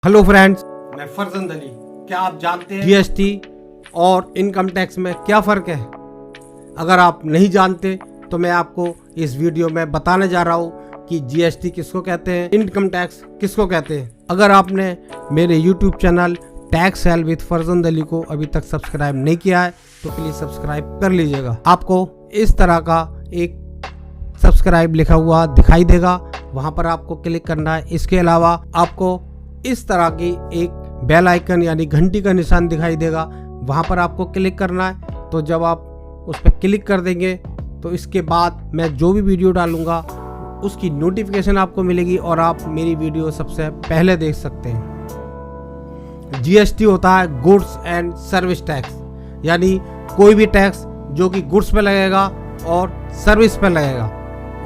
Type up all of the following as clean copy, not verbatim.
Hello friends, मैं फरजंद अली। क्या आप जानते हैं जीएसटी और इनकम टैक्स में क्या फ़र्क है? अगर आप नहीं जानते तो मैं आपको इस वीडियो में बताने जा रहा हूँ कि जीएसटी किसको कहते हैं, इनकम टैक्स किसको कहते हैं। अगर आपने मेरे YouTube channel tax help with Farzand Ali को अभी तक सब्सक्राइब नहीं किया है तो प्लीज़ सब्सक्राइब कर लीजिएगा। आपको इस तरह का एक सब्सक्राइब लिखा हुआ दिखाई देगा, वहाँ पर आपको क्लिक करना है। इसके अलावा आपको इस तरह की एक बेल आइकन यानी घंटी का निशान दिखाई देगा, वहाँ पर आपको क्लिक करना है। तो जब आप उस पर क्लिक कर देंगे तो इसके बाद मैं जो भी वीडियो डालूँगा उसकी नोटिफिकेशन आपको मिलेगी और आप मेरी वीडियो सबसे पहले देख सकते हैं। जीएसटी होता है गुड्स एंड सर्विस टैक्स, यानी कोई भी टैक्स जो कि गुड्स पे लगेगा और सर्विस पे लगेगा।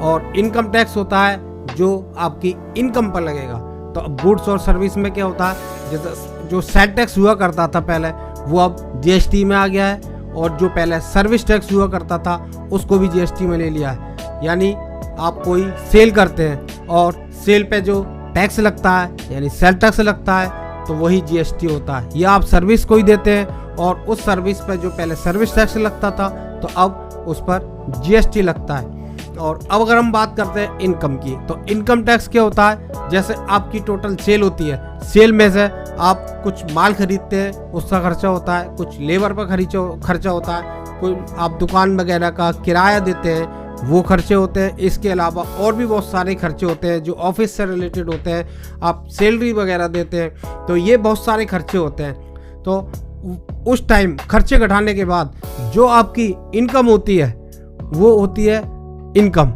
और इनकम टैक्स होता है जो आपकी इनकम पर लगेगा। तो अब गुड्स और सर्विस में क्या होता है, जैसे जो सेल टैक्स हुआ करता था पहले वो अब जीएसटी में आ गया है, और जो पहले सर्विस टैक्स हुआ करता था उसको भी जीएसटी में ले लिया है। यानी आप कोई सेल करते हैं और सेल पे जो टैक्स लगता है यानी सेल टैक्स लगता है तो वही जीएसटी होता है। या आप सर्विस को ही देते हैं और उस सर्विस पे जो पहले सर्विस टैक्स लगता था तो अब उस पर जीएसटी लगता है। और अब अगर हम बात करते हैं इनकम की, तो इनकम टैक्स क्या होता है, जैसे आपकी टोटल सेल होती है, सेल में से आप कुछ माल खरीदते हैं उसका खर्चा होता है, कुछ लेबर पर खर्चा होता है, कोई आप दुकान वगैरह का किराया देते हैं वो खर्चे होते हैं। इसके अलावा और भी बहुत सारे खर्चे होते हैं जो ऑफिस से रिलेटेड होते हैं, आप सैलरी वगैरह देते हैं, तो ये बहुत सारे खर्चे होते हैं। तो उस टाइम खर्चे घटाने के बाद जो आपकी इनकम होती है वो होती है इनकम।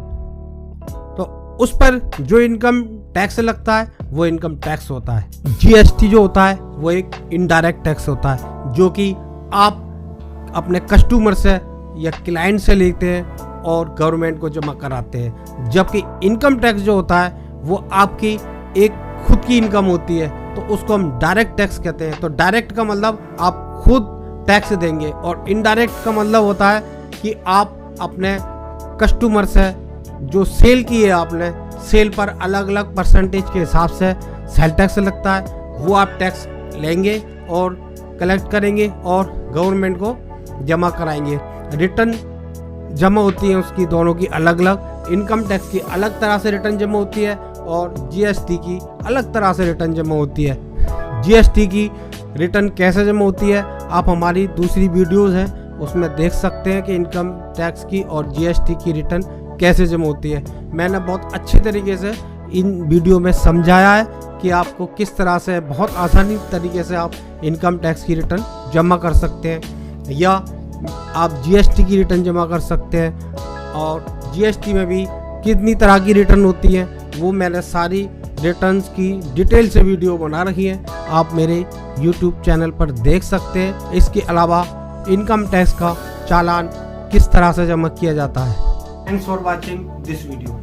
तो उस पर जो इनकम टैक्स लगता है वो इनकम टैक्स होता है। जीएसटी जो होता है वो एक इनडायरेक्ट टैक्स होता है जो कि आप अपने कस्टमर से या क्लाइंट से लेते हैं और गवर्नमेंट को जमा कराते हैं। जबकि इनकम टैक्स जो होता है वो आपकी एक खुद की इनकम होती है, तो उसको हम डायरेक्ट टैक्स कहते हैं। तो डायरेक्ट का मतलब आप खुद टैक्स देंगे और इनडायरेक्ट का मतलब होता है कि आप अपने कस्टमर से जो सेल की है आपने, सेल पर अलग अलग परसेंटेज के हिसाब से सेल टैक्स लगता है, वो आप टैक्स लेंगे और कलेक्ट करेंगे और गवर्नमेंट को जमा कराएंगे। रिटर्न जमा होती है उसकी दोनों की अलग अलग, इनकम टैक्स की अलग तरह से रिटर्न जमा होती है और जीएसटी की अलग तरह से रिटर्न जमा होती है। जीएसटी की रिटर्न कैसे जमा होती है आप हमारी दूसरी वीडियोस हैं उसमें देख सकते हैं कि इनकम टैक्स की और जीएसटी की रिटर्न कैसे जमा होती है। मैंने बहुत अच्छे तरीके से इन वीडियो में समझाया है कि आपको किस तरह से बहुत आसानी तरीके से आप इनकम टैक्स की रिटर्न जमा कर सकते हैं या आप जीएसटी की रिटर्न जमा कर सकते हैं। और जीएसटी में भी कितनी तरह की रिटर्न होती है वो मैंने सारी रिटर्न्स की डिटेल से वीडियो बना रखी है, आप मेरे यूट्यूब चैनल पर देख सकते हैं। इसके अलावा इनकम टैक्स का चालान किस तरह से जमा किया जाता है। Thanks for watching this video.